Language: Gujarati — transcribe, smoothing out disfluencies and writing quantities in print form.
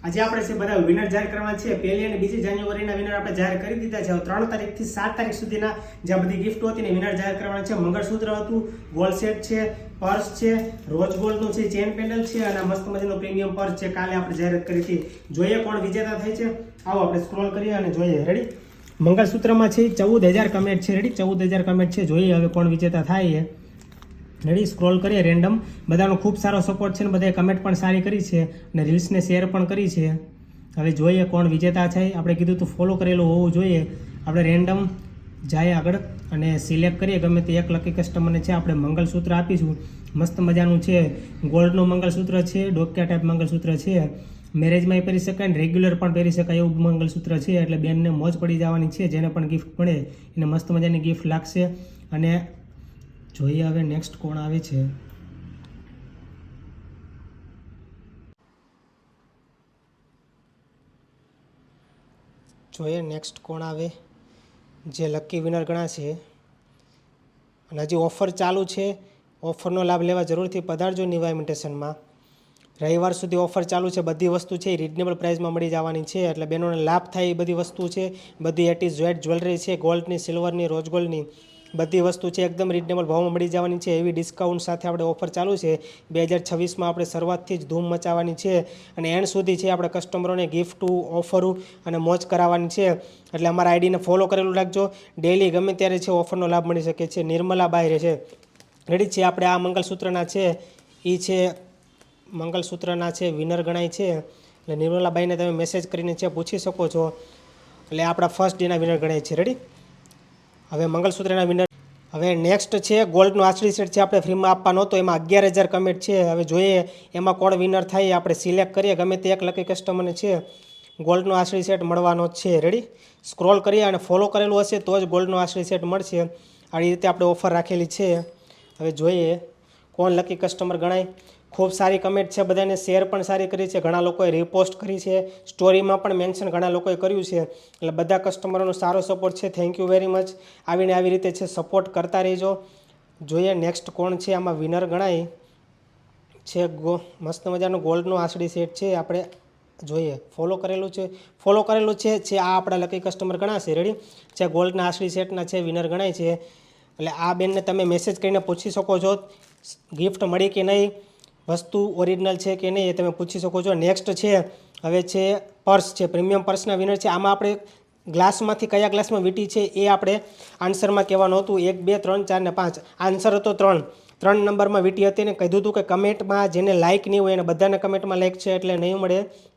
આજે આપણે છે બધા વિનર જાહેર કરવાના છે। 1 અને 2 જાન્યુઆરીના વિનર આપણે જાહેર કરી દીધા છે। 3 તારીખથી 7 તારીખ સુધીના જે બધી ગિફ્ટો હતી ને વિનર જાહેર કરવાના છે। મંગળસૂત્ર હતું, ગોલ્ડ સેટ છે, પર્સ છે, રોજ ગોલ્ડનું છે, ચેન પેન્ડલ છે અને મસ્ત મજાનું પ્રીમિયમ પર્સ છે। કાલે આપણે જાહેરાત કરી હતી। જોઈએ કોણ વિજેતા થાય છે। આવો આપણે સ્ક્રોલ કરીએ અને જોઈએ। રેડી? મંગળસૂત્રમાં છે 14,000 કમેન્ટ છે। રેડી? 14,000 કમેન્ટ છે। જોઈએ હવે કોણ વિજેતા થાય છે। રેડી? સ્ક્રોલ કરીએ રેન્ડમ। બધાનો ખૂબ સારો સપોર્ટ છે ને બધાએ કમેન્ટ પણ સારી કરી છે અને રીલ્સને શેર પણ કરી છે। હવે જોઈએ કોણ વિજેતા છે। આપણે કીધું તો ફોલો કરેલું હોવું જોઈએ। આપણે રેન્ડમ જાય આગળ અને સિલેક્ટ કરીએ ગમે તે એક લકી કસ્ટમરને છે આપણે મંગળસૂત્ર આપીશું। મસ્ત મજાનું છે, ગોલ્ડનું મંગળસૂત્ર છે, ડોક્યા ટાઈપ મંગળસૂત્ર છે। મેરેજમાં પહેરી શકાય ને રેગ્યુલર પણ પહેરી શકાય એવું મંગળસૂત્ર છે। એટલે બેનને મોજ પડી જવાની છે। જેને પણ ગિફ્ટ મળે એને મસ્ત મજાની ગિફ્ટ લાગશે। અને જોઈએ હવે નેક્સ્ટ કોણ આવે છે। જોઈએ નેક્સ્ટ કોણ આવે જે લકી વિનર ગણાશે। અને હજી ઓફર ચાલુ છે। ઓફરનો લાભ લેવા જરૂરથી પધારજો નિવા ઇમિટેશનમાં। રવિવાર સુધી ઓફર ચાલુ છે। બધી વસ્તુ છે એ રિઝનેબલ પ્રાઇસમાં મળી જવાની છે। એટલે બહેનોને લાભ થાય એ બધી વસ્તુ છે। બધી એટ ઇઝ ઝેડ જ્વેલરી છે, ગોલ્ડની, સિલ્વરની, રોજ ગોલ્ડની બધી વસ્તુ છે એકદમ રિઝનેબલ ભાવમાં મળી જવાની છે। એવી ડિસ્કાઉન્ટ સાથે આપણે ઓફર ચાલુ છે। 2026માં આપણે શરૂઆતથી જ ધૂમ મચાવવાની છે અને એન્ડ સુધી છે આપણે કસ્ટમરોને ગિફ્ટો, ઓફરો અને મોજ કરાવવાની છે। એટલે અમારા આઈડીને ફોલો કરેલું રાખજો। ડેઈલી ગમે ત્યારે છે ઓફરનો લાભ મળી શકે છે। નિર્મલા બાય છે। રેડી છે? આપણે આ મંગળસૂત્રના છે એ છે મંગળસૂત્રના છે વિનર ગણાય છે। એટલે નિર્મલાબાઈને તમે મેસેજ કરીને છે પૂછી શકો છો। એટલે આપણા ફર્સ્ટ ડેના વિનર ગણાય છે। રેડી? હવે મંગળસૂત્રના વિનર હવે નેક્સ્ટ છે ગોલ્ડનો આંસળી સેટ છે આપણે ફ્રીમાં આપવાનો હતો। એમાં 11,000 કમેન્ટ છે। હવે જોઈએ એમાં કોણ વિનર થાય આપણે સિલેક્ટ કરીએ ગમે તે એક લકી કસ્ટમરને છે ગોલ્ડનો આંસળી સેટ મળવાનો જ છે। રેડી? સ્ક્રોલ કરીએ અને ફોલો કરેલું હશે તો જ ગોલ્ડનો આંસળી સેટ મળશે। આવી રીતે આપણે ઓફર રાખેલી છે। હવે જોઈએ કોણ લકી કસ્ટમર ગણાય। ખૂબ સારી કમેન્ટ છે, બધાને શેર પણ સારી કરી છે, ઘણા લોકોએ રિપોસ્ટ કરી છે, સ્ટોરીમાં પણ મેન્શન ઘણા લોકોએ કર્યું છે। એટલે બધા કસ્ટમરોનો સારો સપોર્ટ છે। Thank you very much. આવીને આવી રીતે છે સપોર્ટ કરતા રહેજો। જોઈએ નેક્સ્ટ કોણ છે આમાં વિનર ગણાય છે। મસ્ત મજાનું ગોલ્ડનો આંસળી સેટ છે આપણે જોઈએ ફોલો કરેલું છે આ આપણા લકી કસ્ટમર ગણાશે। રેડી છે? ગોલ્ડના આંસળી સેટના છે વિનર ગણાય છે। એટલે આ બેનને તમે મેસેજ કરીને પૂછી શકો છો ગિફ્ટ મળી કે નહીં, વસ્તુ ઓરિજિનલ છે કે નહીં એ તમે પૂછી શકો છો। નેક્સ્ટ છે હવે છે પર્સ છે, પ્રીમિયમ પર્સના વિનર છે। આમાં આપણે ગ્લાસમાંથી કયા ગ્લાસમાં વીંટી છે એ આપણે આન્સરમાં કહેવાનું હતું। 1, 2, 3, 4 ને 5 આન્સર હતો 3 નંબરમાં વીંટી હતી ને કીધું હતું કે કમેન્ટમાં જેને લાઇક નહીં હોય એને બધાને કમેન્ટમાં લાઇક છે એટલે નહીં મળે।